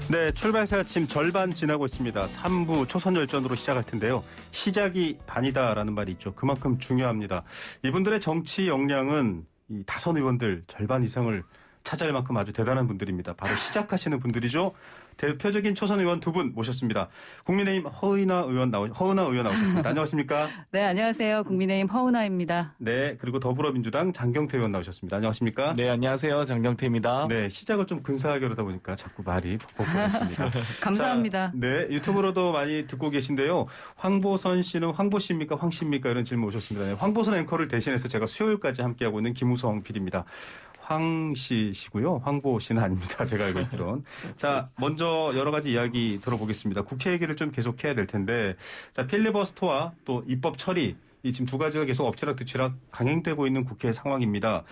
네, 출발새 아침 절반 지나고 있습니다. 3부 초선열전으로 시작할 텐데요. 시작이 반이다라는 말이 있죠. 그만큼 중요합니다. 이분들의 정치 역량은 이 다선 의원들 절반 이상을 차지할 만큼 아주 대단한 분들입니다. 바로 시작하시는 분들이죠. 대표적인 초선 의원 두 분 모셨습니다. 국민의힘 허은하 의원 나오셨습니다. 안녕하십니까? 네, 안녕하세요. 국민의힘 허은하입니다. 네, 그리고 더불어민주당 장경태 의원 나오셨습니다. 안녕하십니까? 네, 안녕하세요. 장경태입니다. 네, 시작을 좀 근사하게 그러다 보니까 자꾸 말이 벅벅거렸습니다. 감사합니다. 자, 네, 유튜브로도 많이 듣고 계신데요. 황보선 씨는 황보씨입니까? 황씨입니까? 이런 질문 오셨습니다. 네, 황보선 앵커를 대신해서 제가 수요일까지 함께하고 있는 김우성 PD입니다. 황씨시고요. 황보 씨는 아닙니다. 제가 알고 있기론. 자, 먼저 여러 가지 이야기 들어보겠습니다. 국회 얘기를 좀 계속해야 될 텐데, 자, 필리버스터와 또 입법 처리, 이 지금 두 가지가 계속 엎치락뒤치락 강행되고 있는 국회 상황입니다.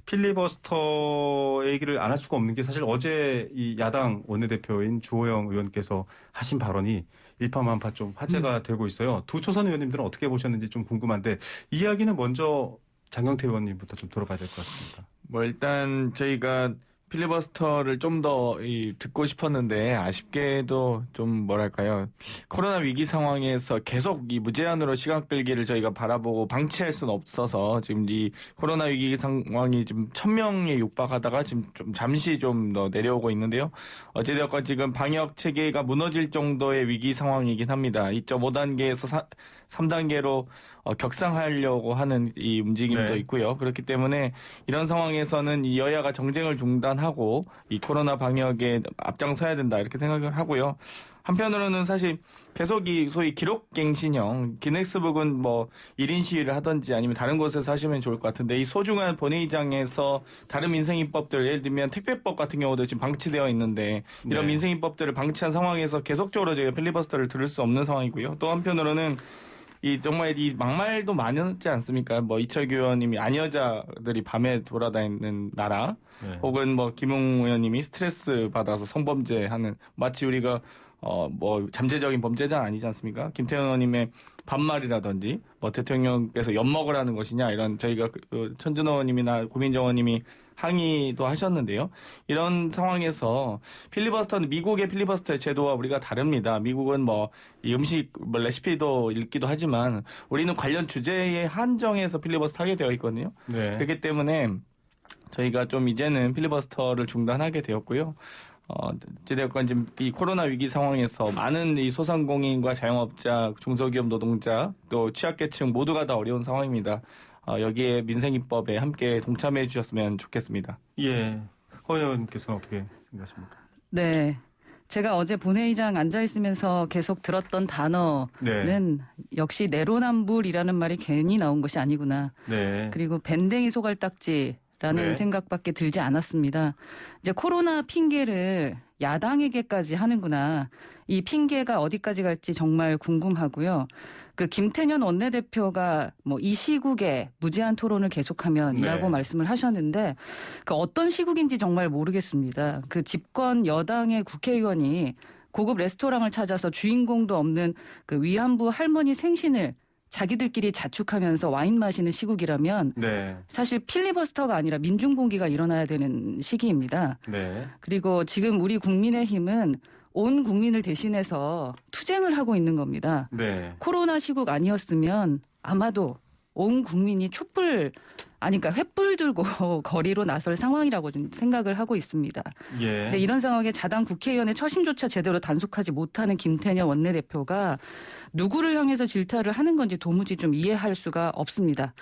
필리버스터 얘기를 안 할 수가 없는 게 사실 어제 이 야당 원내대표인 주호영 의원께서 하신 발언이 일파만파 좀 화제가 되고 있어요. 두 초선 의원님들은 어떻게 보셨는지 좀 궁금한데, 이야기는 먼저 장경태 의원님부터 좀 들어봐야 될 것 같습니다. 일단 저희가 필리버스터를 좀 더 듣고 싶었는데 아쉽게도 좀 뭐랄까요. 코로나 위기 상황에서 계속 이 무제한으로 시간 끌기를 저희가 바라보고 방치할 수는 없어서 지금 이 코로나 위기 상황이 지금 1,000명에 육박하다가 지금 좀 잠시 좀 더 내려오고 있는데요. 어찌되었건 지금 방역 체계가 무너질 정도의 위기 상황이긴 합니다. 2.5단계에서 3단계로 격상하려고 하는 이 움직임도 있고요. 그렇기 때문에 이런 상황에서는 이 여야가 정쟁을 중단하고 이 코로나 방역에 앞장서야 된다 이렇게 생각을 하고요. 한편으로는 사실 계속 이 소위 기록갱신형 기네스북은 뭐 1인 시위를 하든지 아니면 다른 곳에서 하시면 좋을 것 같은데 이 소중한 본회의장에서 다른 민생입법들 예를 들면 택배법 같은 경우도 지금 방치되어 있는데 이런 민생입법들을 방치한 상황에서 계속적으로 저희가 필리버스터를 들을 수 없는 상황이고요. 또 한편으로는 정말 이 막말도 많지 않습니까? 뭐 이철규 의원님이 아니여자들이 밤에 돌아다니는 나라, 혹은 뭐 김웅 의원님이 스트레스 받아서 성범죄하는 마치 우리가 뭐 잠재적인 범죄자는 아니지 않습니까? 김태현 의원님의 반말이라든지 뭐 대통령께서 엿먹으라는 것이냐 이런 저희가 천준호 의원님이나 고민정 의원님이 항의도 하셨는데요. 이런 상황에서 필리버스터는 미국의 필리버스터 제도와 우리가 다릅니다. 미국은 뭐 이 음식 뭐 레시피도 읽기도 하지만 우리는 관련 주제에 한정해서 필리버스터 하게 되어 있거든요. 그렇기 때문에 저희가 좀 이제는 필리버스터를 중단하게 되었고요. 어찌되었건 지금 이 코로나 위기 상황에서 많은 이 소상공인과 자영업자, 중소기업 노동자, 또 취약계층 모두가 다 어려운 상황입니다. 여기에 민생입법에 함께 동참해 주셨으면 좋겠습니다. 예. 허 의원께서는 어떻게 생각하십니까? 네. 제가 어제 본회의장 앉아있으면서 계속 들었던 단어는 역시 내로남불이라는 말이 괜히 나온 것이 아니구나. 그리고 밴댕이 소갈딱지라는 생각밖에 들지 않았습니다. 이제 코로나 핑계를 야당에게까지 하는구나. 이 핑계가 어디까지 갈지 정말 궁금하고요. 그 김태년 원내대표가 뭐 이 시국에 무제한 토론을 계속하면이라고 말씀을 하셨는데 그 어떤 시국인지 정말 모르겠습니다. 그 집권 여당의 국회의원이 고급 레스토랑을 찾아서 주인공도 없는 그 위안부 할머니 생신을 자기들끼리 자축하면서 와인 마시는 시국이라면 사실 필리버스터가 아니라 민중봉기가 일어나야 되는 시기입니다. 그리고 지금 우리 국민의힘은 온 국민을 대신해서 투쟁을 하고 있는 겁니다. 코로나 시국 아니었으면 아마도 온 국민이 그러니까 횃불 들고 거리로 나설 상황이라고 좀 생각을 하고 있습니다. 근데 이런 상황에 자당 국회의원의 처신조차 제대로 단속하지 못하는 김태년 원내대표가 누구를 향해서 질타를 하는 건지 도무지 좀 이해할 수가 없습니다.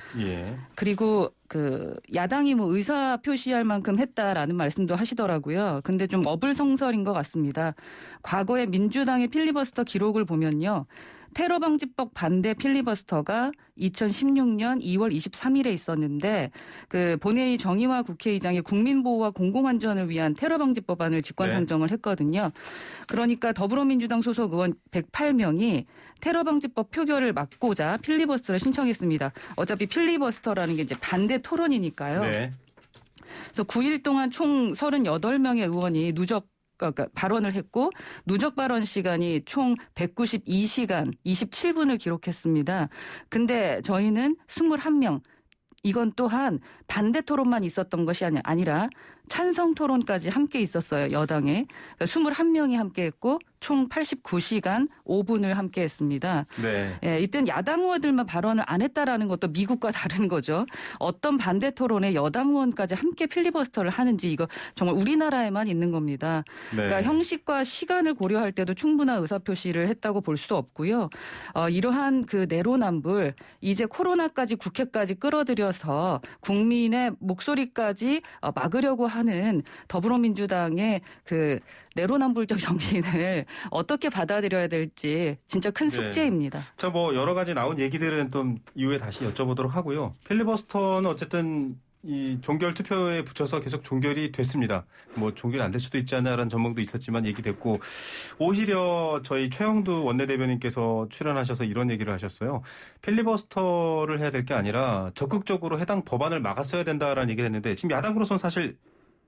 그리고 그 야당이 뭐 의사 표시할 만큼 했다라는 말씀도 하시더라고요. 근데 좀 어불성설인 것 같습니다. 과거에 민주당의 필리버스터 기록을 보면요. 테러방지법 반대 필리버스터가 2016년 2월 23일에 있었는데 그 본회의 정의화 국회의장이 국민보호와 공공안전을 위한 테러방지법안을 직권상정을 했거든요. 그러니까 더불어민주당 소속 의원 108명이 테러방지법 표결을 막고자 필리버스터를 신청했습니다. 어차피 필리버스터라는 게 이제 반대 토론이니까요. 그래서 9일 동안 총 38명의 의원이 그러니까 발언을 했고 누적 발언 시간이 총 192시간 27분을 기록했습니다. 근데 저희는 21명 이건 또한 반대 토론만 있었던 것이 아니라 찬성 토론까지 함께 있었어요. 여당에. 그러니까 21명이 함께 했고 총 89시간 5분을 함께 했습니다. 네. 예, 이땐 야당 의원들만 발언을 안 했다라는 것도 미국과 다른 거죠. 어떤 반대 토론에 여당 의원까지 함께 필리버스터를 하는지 이거 정말 우리나라에만 있는 겁니다. 네. 그러니까 형식과 시간을 고려할 때도 충분한 의사표시를 했다고 볼 수 없고요. 이러한 그 내로남불 이제 코로나까지 국회까지 끌어들여서 국민의 목소리까지 막으려고 하는 더불어민주당의 그 내로남불적 정신을 어떻게 받아들여야 될지 진짜 큰 숙제입니다. 자, 뭐 여러 가지 나온 얘기들은 좀 이후에 다시 여쭤보도록 하고요. 필리버스터는 어쨌든 이 종결 투표에 붙여서 계속 종결이 됐습니다. 뭐 종결이 안 될 수도 있지 않나라는 전망도 있었지만 얘기됐고 오히려 저희 최영두 원내대변인께서 출연하셔서 이런 얘기를 하셨어요. 필리버스터를 해야 될 게 아니라 적극적으로 해당 법안을 막았어야 된다라는 얘기를 했는데 지금 야당으로서는 사실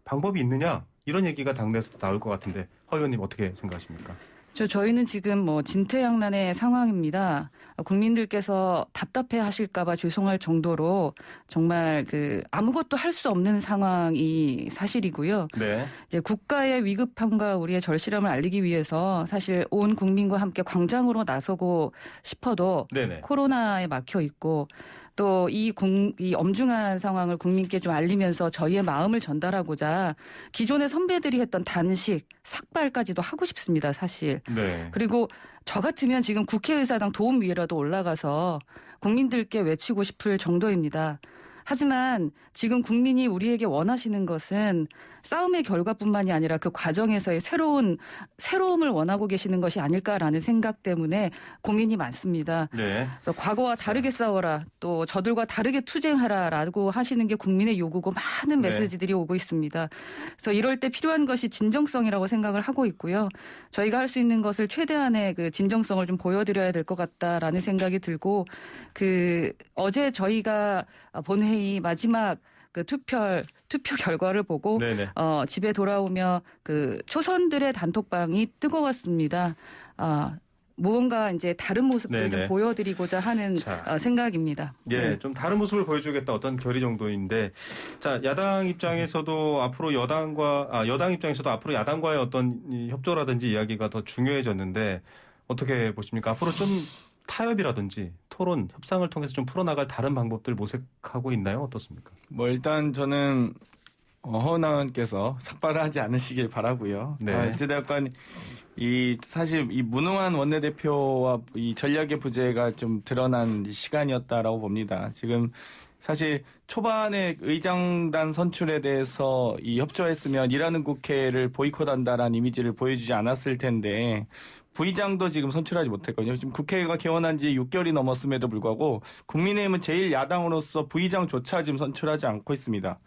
방법이 있느냐 이런 얘기가 당내에서 나올 것 같은데 허 의원님 어떻게 생각하십니까? 저희는 지금 뭐 진퇴양난의 상황입니다. 국민들께서 답답해 하실까봐 죄송할 정도로 정말 그 아무것도 할 수 없는 상황이 사실이고요. 네. 이제 국가의 위급함과 우리의 절실함을 알리기 위해서 사실 온 국민과 함께 광장으로 나서고 싶어도 네네. 코로나에 막혀 있고 또 이 엄중한 상황을 국민께 좀 알리면서 저희의 마음을 전달하고자 기존의 선배들이 했던 단식, 삭발까지도 하고 싶습니다, 사실. 네. 그리고 저 같으면 지금 국회의사당 도움위에라도 올라가서 국민들께 외치고 싶을 정도입니다. 하지만 지금 국민이 우리에게 원하시는 것은 싸움의 결과뿐만이 아니라 그 과정에서의 새로움을 원하고 계시는 것이 아닐까라는 생각 때문에 고민이 많습니다. 네. 그래서 과거와 다르게 싸워라, 또 저들과 다르게 투쟁하라라고 하시는 게 국민의 요구고 많은 메시지들이 오고 있습니다. 그래서 이럴 때 필요한 것이 진정성이라고 생각을 하고 있고요. 저희가 할 수 있는 것을 최대한의 그 진정성을 좀 보여드려야 될 것 같다라는 생각이 들고 어제 저희가 본회의 마지막 그 투표 결과를 보고 집에 돌아오며 그 초선들의 단톡방이 뜨거웠습니다. 무언가 이제 다른 모습들을 좀 보여드리고자 하는 생각입니다. 예, 좀 다른 모습을 보여주겠다 어떤 결의 정도인데, 자 야당 입장에서도 앞으로 여당 입장에서도 앞으로 야당과의 어떤 협조라든지 이야기가 더 중요해졌는데 어떻게 보십니까? 앞으로 좀 타협이라든지 토론, 협상을 통해서 좀 풀어나갈 다른 방법들 모색하고 있나요? 어떻습니까? 뭐 일단 저는 허은하원께서 삭발을 하지 않으시길 바라고요. 네. 어찌됐건 사실 이 무능한 원내대표와 이 전략의 부재가 좀 드러난 시간이었다라고 봅니다. 지금 사실 초반에 의장단 선출에 대해서 협조했으면 일하는 국회를 보이콧한다라는 이미지를 보여주지 않았을 텐데 부의장도 지금 선출하지 못했거든요. 지금 국회가 개원한 지 6개월이 넘었음에도 불구하고 국민의힘은 제1야당으로서 부의장조차 지금 선출하지 않고 있습니다.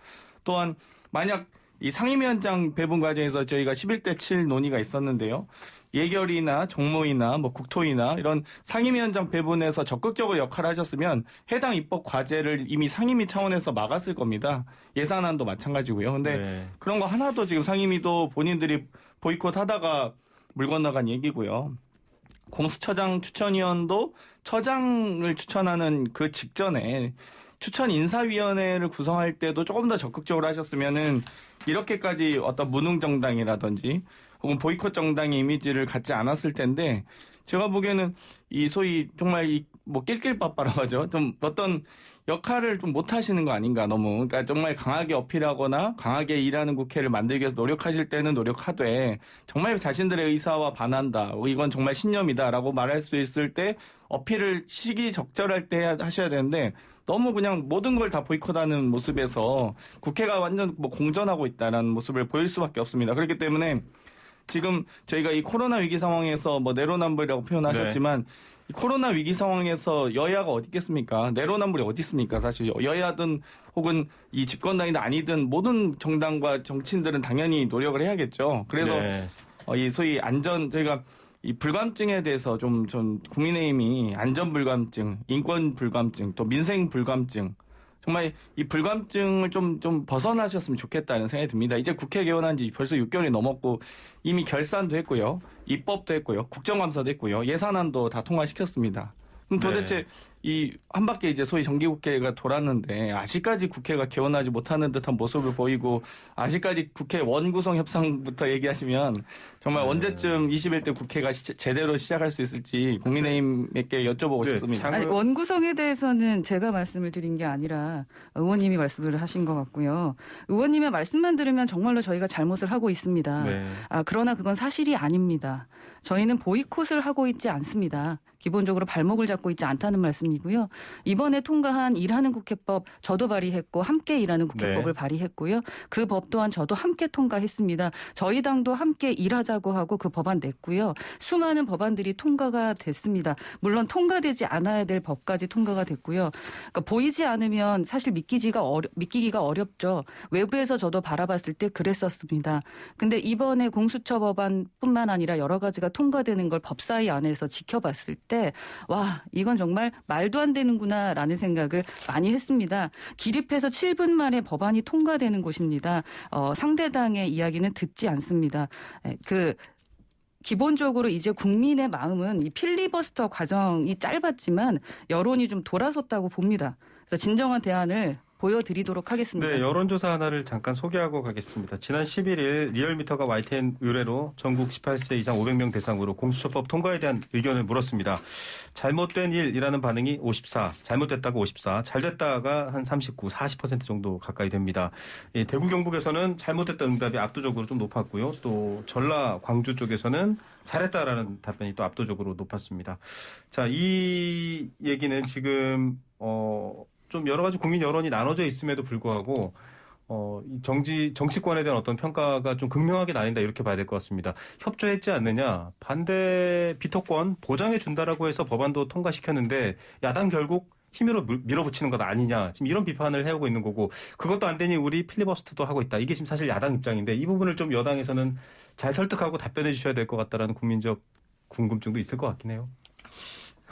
또한 만약 이 상임위원장 배분 과정에서 저희가 11대 7 논의가 있었는데요. 예결이나 정무위나 뭐 국토위나 이런 상임위원장 배분에서 적극적으로 역할을 하셨으면 해당 입법 과제를 이미 상임위 차원에서 막았을 겁니다. 예산안도 마찬가지고요. 근데 그런 거 하나도 지금 상임위도 본인들이 보이콧하다가 물 건너간 얘기고요. 공수처장 추천위원도 처장을 추천하는 그 직전에 추천 인사위원회를 구성할 때도 조금 더 적극적으로 하셨으면은 이렇게까지 어떤 무능 정당이라든지 혹은 보이콧 정당의 이미지를 갖지 않았을 텐데 제가 보기에는 이 소위 정말 뭐 낄낄빠빠라고 하죠. 좀 어떤 역할을 좀 못하시는 거 아닌가 너무. 그러니까 정말 강하게 어필하거나 강하게 일하는 국회를 만들기 위해서 노력하실 때는 노력하되 정말 자신들의 의사와 반한다. 이건 정말 신념이다라고 말할 수 있을 때 어필을 시기적절할 때 하셔야 되는데 너무 그냥 모든 걸 다 보이콧하는 모습에서 국회가 완전 뭐 공전하고 있다는 모습을 보일 수밖에 없습니다. 그렇기 때문에 지금 저희가 이 코로나 위기 상황에서 뭐 내로남불이라고 표현하셨지만 이 코로나 위기 상황에서 여야가 어디 있겠습니까? 내로남불이 어디 있습니까? 사실 여야든 혹은 이 집권당이든 아니든 모든 정당과 정치인들은 당연히 노력을 해야겠죠. 그래서 이 소위 저희가 이 불감증에 대해서 좀 국민의힘이 안전불감증, 인권불감증, 또 민생불감증 정말 이 불감증을 좀 벗어나셨으면 좋겠다는 생각이 듭니다. 이제 국회 개원한 지 벌써 6개월이 넘었고 이미 결산도 했고요. 입법도 했고요. 국정감사도 했고요. 예산안도 다 통과시켰습니다. 그럼 도대체 이 한 바퀴 이제 소위 정기국회가 돌았는데 아직까지 국회가 개원하지 못하는 듯한 모습을 보이고 아직까지 국회 원구성 협상부터 얘기하시면 정말 언제쯤 21대 국회가 제대로 시작할 수 있을지 국민의힘에게 여쭤보고 싶습니다. 아니, 원구성에 대해서는 제가 말씀을 드린 게 아니라 의원님이 말씀을 하신 것 같고요. 의원님의 말씀만 들으면 정말로 저희가 잘못을 하고 있습니다. 네. 그러나 그건 사실이 아닙니다. 저희는 보이콧을 하고 있지 않습니다. 기본적으로 발목을 잡고 있지 않다는 말씀이고요. 이번에 통과한 일하는 국회법 저도 발의했고 함께 일하는 국회법을 발의했고요. 그 법 또한 저도 함께 통과했습니다. 저희 당도 함께 일하자고 하고 그 법안 냈고요. 수많은 법안들이 통과가 됐습니다. 물론 통과되지 않아야 될 법까지 통과가 됐고요. 그러니까 보이지 않으면 사실 믿기기가 어렵죠. 외부에서 저도 바라봤을 때 그랬었습니다. 근데 이번에 공수처 법안뿐만 아니라 여러 가지가 통과되는 걸 법사위 안에서 지켜봤을 때 와, 이건 정말 말도 안 되는구나라는 생각을 많이 했습니다. 기립해서 7분 만에 법안이 통과되는 곳입니다. 상대당의 이야기는 듣지 않습니다. 기본적으로 이제 국민의 마음은 이 필리버스터 과정이 짧았지만 여론이 좀 돌아섰다고 봅니다. 그래서 진정한 대안을 보여드리도록 하겠습니다. 네, 여론조사 하나를 잠깐 소개하고 가겠습니다. 지난 11일 리얼미터가 YTN 의뢰로 전국 18세 이상 500명 대상으로 공수처법 통과에 대한 의견을 물었습니다. 잘못된 일이라는 반응이 54, 잘못됐다고 54, 잘됐다가 한 39, 40% 정도 가까이 됩니다. 대구 경북에서는 잘못됐다 응답이 압도적으로 좀 높았고요. 또 전라 광주 쪽에서는 잘했다라는 답변이 또 압도적으로 높았습니다. 자, 이 얘기는 지금 좀 여러 가지 국민 여론이 나눠져 있음에도 불구하고 정치권에 대한 어떤 평가가 좀 극명하게 나뉜다 이렇게 봐야 될 것 같습니다. 협조했지 않느냐, 반대 비토권 보장해 준다라고 해서 법안도 통과시켰는데 야당 결국 힘으로 밀어붙이는 것 아니냐, 지금 이런 비판을 해오고 있는 거고, 그것도 안 되니 우리 필리버스터도 하고 있다. 이게 지금 사실 야당 입장인데 이 부분을 좀 여당에서는 잘 설득하고 답변해 주셔야 될 것 같다라는 국민적 궁금증도 있을 것 같긴 해요.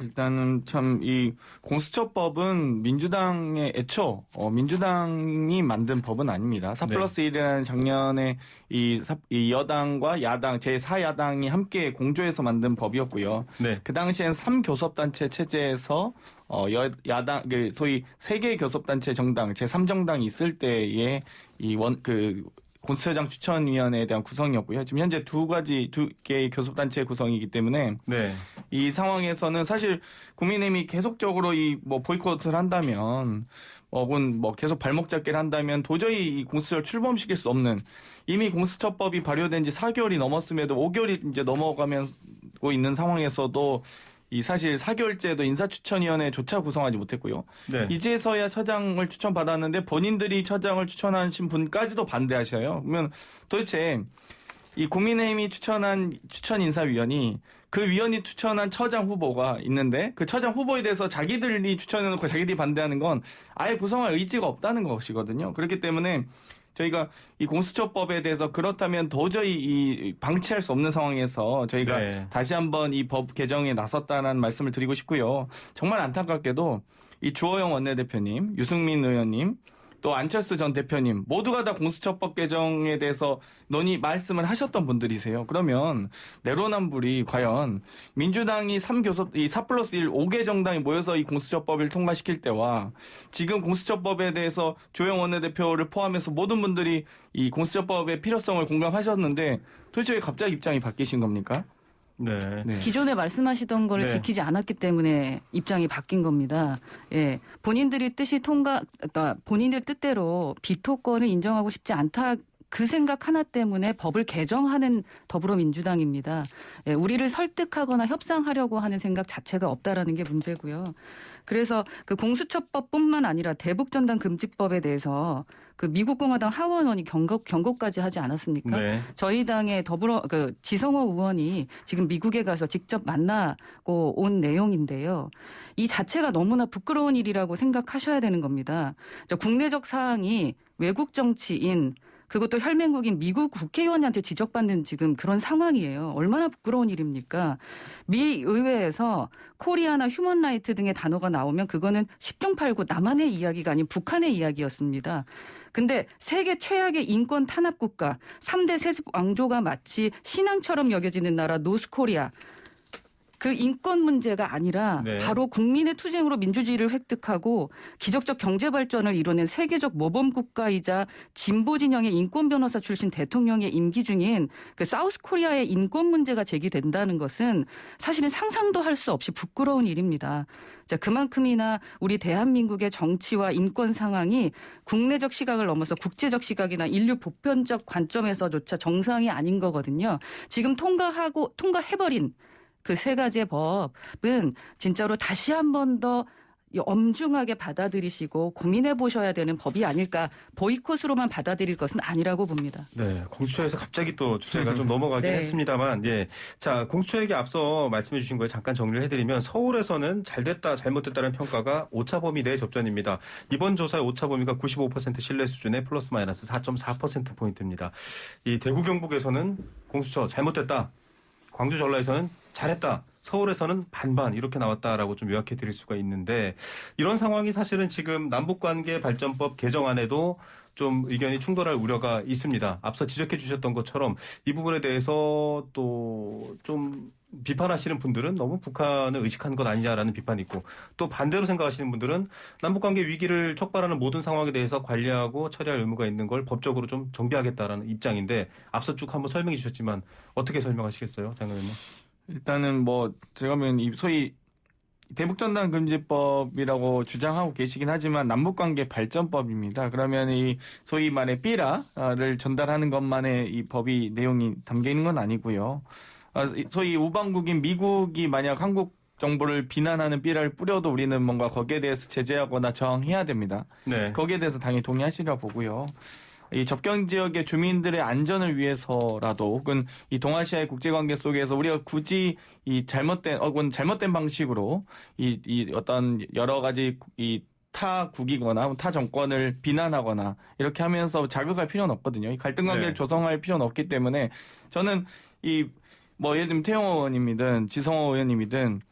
일단은 참 이 공수처법은 민주당의 민주당이 만든 법은 아닙니다. 4+1이라는 작년에 이 여당과 야당 제4야당이 함께 공조해서 만든 법이었고요. 네. 그 당시엔 3교섭단체 체제에서 야당 소위 3개 교섭단체 정당 제3정당이 있을 때에 공수처장 추천위원회에 대한 구성이었고요. 지금 현재 두 개의 교섭단체 구성이기 때문에 네. 이 상황에서는 사실 국민의힘이 계속적으로 보이콧을 한다면 혹은 계속 발목 잡기를 한다면 도저히 이 공수처를 출범시킬 수 없는, 이미 공수처법이 발효된 지 4개월이 넘었음에도 5개월이 이제 넘어가고 있는 상황에서도 이 사실 4개월째도 인사추천위원회조차 구성하지 못했고요. 네. 이제서야 처장을 추천받았는데 본인들이 처장을 추천하신 분까지도 반대하셔요. 그러면 도대체 이 국민의힘이 추천인사위원이 그 위원이 추천한 처장 후보가 있는데 그 처장 후보에 대해서 자기들이 추천해놓고 자기들이 반대하는 건 아예 구성할 의지가 없다는 것이거든요. 그렇기 때문에 저희가 이 공수처법에 대해서 그렇다면 도저히 방치할 수 없는 상황에서 저희가 네. 다시 한번 이 법 개정에 나섰다는 말씀을 드리고 싶고요. 정말 안타깝게도 이 주호영 원내대표님, 유승민 의원님, 또 안철수 전 대표님 모두가 다 공수처법 개정에 대해서 말씀을 하셨던 분들이세요. 그러면 내로남불이 과연 민주당이 4+1 5개 정당이 모여서 이 공수처법을 통과시킬 때와 지금 공수처법에 대해서 주호영 원내대표를 포함해서 모든 분들이 이 공수처법의 필요성을 공감하셨는데 도대체 왜 갑자기 입장이 바뀌신 겁니까? 네. 기존에 말씀하시던 거를 네. 지키지 않았기 때문에 입장이 바뀐 겁니다. 예. 본인들 뜻대로 비토권을 인정하고 싶지 않다. 그 생각 하나 때문에 법을 개정하는 더불어민주당입니다. 예, 우리를 설득하거나 협상하려고 하는 생각 자체가 없다라는 게 문제고요. 그래서 그 공수처법뿐만 아니라 대북전단금지법에 대해서 그 미국 공화당 하원원이 경고까지 하지 않았습니까? 네. 저희 당의 지성호 의원이 지금 미국에 가서 직접 만나고 온 내용인데요. 이 자체가 너무나 부끄러운 일이라고 생각하셔야 되는 겁니다. 국내적 사항이 외국 정치인 그것도 혈맹국인 미국 국회의원한테 지적받는 지금 그런 상황이에요. 얼마나 부끄러운 일입니까? 미 의회에서 코리아나 휴먼라이트 등의 단어가 나오면 그거는 10중 8구 남한의 이야기가 아닌 북한의 이야기였습니다. 근데 세계 최악의 인권 탄압 국가, 3대 세습 왕조가 마치 신앙처럼 여겨지는 나라 노스코리아. 그 인권 문제가 아니라 네. 바로 국민의 투쟁으로 민주주의를 획득하고 기적적 경제 발전을 이뤄낸 세계적 모범 국가이자 진보 진영의 인권 변호사 출신 대통령의 임기 중인 그 사우스 코리아의 인권 문제가 제기된다는 것은 사실은 상상도 할 수 없이 부끄러운 일입니다. 자, 그만큼이나 우리 대한민국의 정치와 인권 상황이 국내적 시각을 넘어서 국제적 시각이나 인류 보편적 관점에서조차 정상이 아닌 거거든요. 지금 통과해버린 그 세 가지의 법은 진짜로 다시 한 번 더 엄중하게 받아들이시고 고민해 보셔야 되는 법이 아닐까. 보이콧으로만 받아들일 것은 아니라고 봅니다. 네, 공수처에서 갑자기 또 주제가 좀 넘어가긴 네. 했습니다만, 예. 자, 공수처 얘기 앞서 말씀해 주신 거에 잠깐 정리를 해드리면 서울에서는 잘됐다, 잘못됐다는 평가가 오차범위 내 접전입니다. 이번 조사의 오차범위가 95% 신뢰 수준의 플러스 마이너스 4.4%포인트입니다. 이 대구 경북에서는 공수처 잘못됐다, 광주 전라에서는 잘했다, 서울에서는 반반 이렇게 나왔다라고 좀 요약해 드릴 수가 있는데, 이런 상황이 사실은 지금 남북관계 발전법 개정안에도 좀 의견이 충돌할 우려가 있습니다. 앞서 지적해 주셨던 것처럼 이 부분에 대해서 또 좀 비판하시는 분들은 너무 북한을 의식한 것 아니냐라는 비판이 있고, 또 반대로 생각하시는 분들은 남북관계 위기를 촉발하는 모든 상황에 대해서 관리하고 처리할 의무가 있는 걸 법적으로 좀 정비하겠다라는 입장인데, 앞서 쭉 한번 설명해 주셨지만 어떻게 설명하시겠어요, 장 의원님? 일단은 뭐 제가 보면 이 소위 대북전단 금지법이라고 주장하고 계시긴 하지만 남북관계 발전법입니다. 그러면 이 소위 말해 삐라를 전달하는 것만의 이 법이 내용이 담겨 있는 건 아니고요. 소위 우방국인 미국이 만약 한국 정부를 비난하는 삐라를 뿌려도 우리는 뭔가 거기에 대해서 제재하거나 저항해야 됩니다. 네. 거기에 대해서 당연히 동의하시리라 보고요. 이 접경 지역의 주민들의 안전을 위해서라도 혹은 이 동아시아의 국제관계 속에서 우리가 굳이 이 잘못된 방식으로 이 어떤 여러 가지 이 타국이거나 타 정권을 비난하거나 이렇게 하면서 자극할 필요는 없거든요. 이 갈등 관계를 네. 조성할 필요는 없기 때문에 저는 이 뭐 예를 들면 태영호 의원님이든 지성호 의원님이든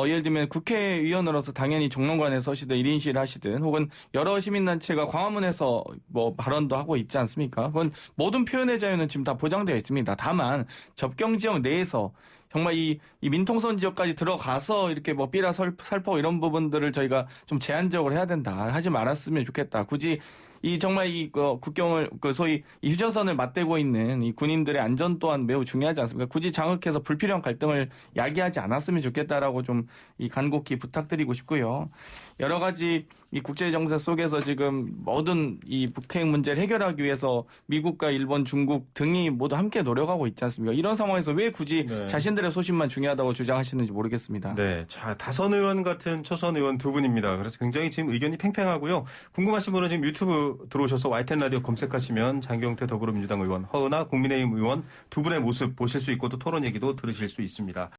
예를 들면 국회의원으로서 당연히 정론관에 서시든 1인실 하시든 혹은 여러 시민단체가 광화문에서 뭐 발언도 하고 있지 않습니까? 그건 모든 표현의 자유는 지금 다 보장되어 있습니다. 다만 접경지역 내에서 정말 이 민통선 지역까지 들어가서 이렇게 뭐 삐라 살포 이런 부분들을 저희가 좀 제한적으로 해야 된다. 하지 말았으면 좋겠다. 굳이 이 정말 이 국경을 소위 이 휴전선을 맞대고 있는 이 군인들의 안전 또한 매우 중요하지 않습니까? 굳이 장악해서 불필요한 갈등을 야기하지 않았으면 좋겠다라고 좀 이 간곡히 부탁드리고 싶고요. 여러 가지 이 국제 정세 속에서 지금 모든 이 북핵 문제를 해결하기 위해서 미국과 일본, 중국 등이 모두 함께 노력하고 있지 않습니까? 이런 상황에서 왜 굳이 네. 자신들의 소신만 중요하다고 주장하시는지 모르겠습니다. 네, 자, 다선 의원 같은 초선 의원 두 분입니다. 그래서 굉장히 지금 의견이 팽팽하고요. 궁금하신 분은 지금 유튜브 들어오셔서 YTN 라디오 검색하시면 장경태 더불어민주당 의원, 허은하 국민의힘 의원 두 분의 모습 보실 수 있고 또 토론 얘기도 들으실 수 있습니다.